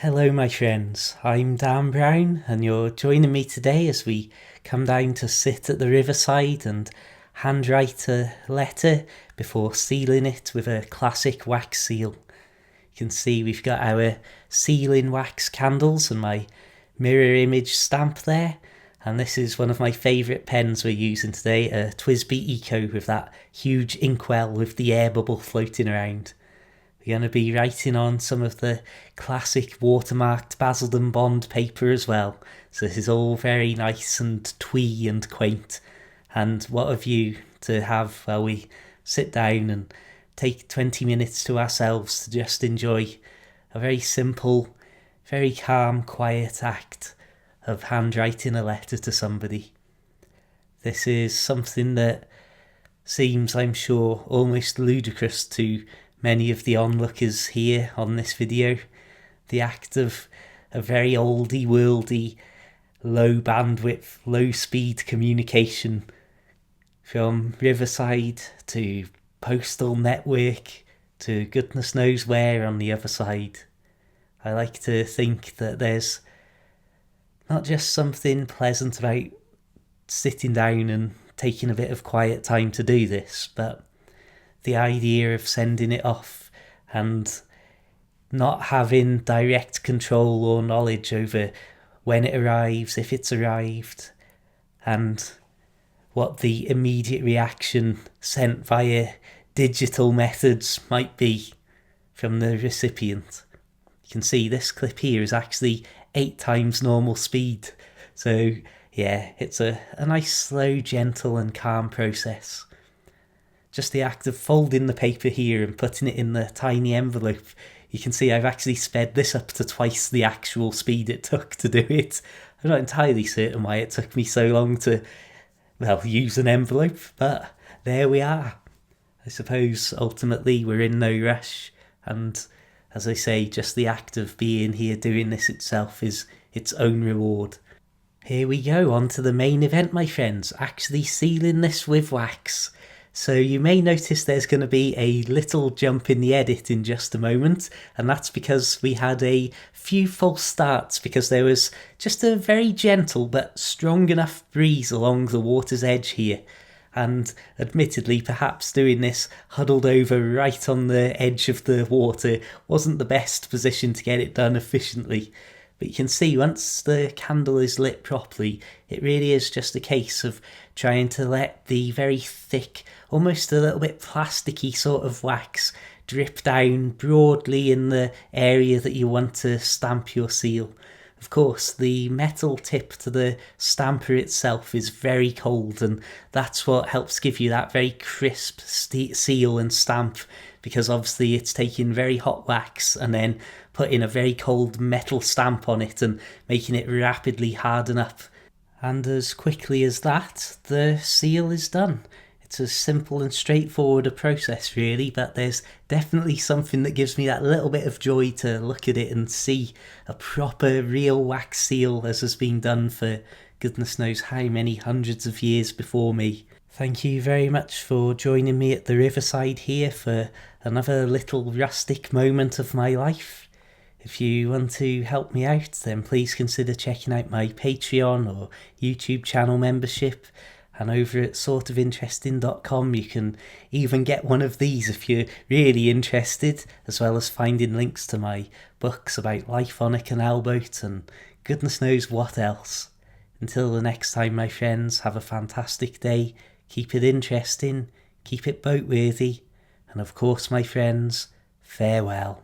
Hello, my friends. I'm Dan Brown, and you're joining me today as we come down to sit at the riverside and handwrite a letter before sealing it with a classic wax seal. You can see we've got our sealing wax candles and my mirror image stamp there. And this is one of my favourite pens we're using today, a TWSBI Eco with that huge inkwell with the air bubble floating around. We're going to be writing on some of the classic watermarked Basildon Bond paper as well. So this is all very nice and twee and quaint. And what a view to have while we sit down and take 20 minutes to ourselves to just enjoy a very simple, very calm, quiet act of handwriting a letter to somebody. This is something that seems, I'm sure, almost ludicrous to many of the onlookers here on this video. The act of a very oldie worldy, low bandwidth, low speed communication from Riverside to postal network to goodness knows where on the other side. I like to think that there's not just something pleasant about sitting down and taking a bit of quiet time to do this, but the idea of sending it off and not having direct control or knowledge over when it arrives, if it's arrived, and what the immediate reaction sent via digital methods might be from the recipient. You can see this clip here is actually 8 times normal speed. So yeah, it's a nice, slow, gentle and calm process. Just the act of folding the paper here and putting it in the tiny envelope. You can see I've actually sped this up to twice the actual speed it took to do it. I'm not entirely certain why it took me so long to, use an envelope, but there we are. I suppose ultimately we're in no rush, and as I say, just the act of being here doing this itself is its own reward. Here we go, on to the main event, my friends, actually sealing this with wax. So you may notice there's going to be a little jump in the edit in just a moment, and that's because we had a few false starts because there was just a very gentle but strong enough breeze along the water's edge here. And admittedly, perhaps doing this huddled over right on the edge of the water wasn't the best position to get it done efficiently. But you can see once the candle is lit properly, it really is just a case of trying to let the very thick, almost a little bit plasticky sort of wax drip down broadly in the area that you want to stamp your seal. Of course, the metal tip to the stamper itself is very cold, and that's what helps give you that very crisp seal and stamp, because obviously it's taking very hot wax and then putting a very cold metal stamp on it and making it rapidly harden up. And as quickly as that, the seal is done. It's as simple and straightforward a process really, but there's definitely something that gives me that little bit of joy to look at it and see a proper real wax seal as has been done for goodness knows how many hundreds of years before me. Thank you very much for joining me at the riverside here for another little rustic moment of my life. If you want to help me out, then please consider checking out my Patreon or YouTube channel membership. And over at sortofinteresting.com you can even get one of these if you're really interested, as well as finding links to my books about life on a canal boat and goodness knows what else. Until the next time, my friends, have a fantastic day, keep it interesting, keep it boat worthy, and of course, my friends, farewell.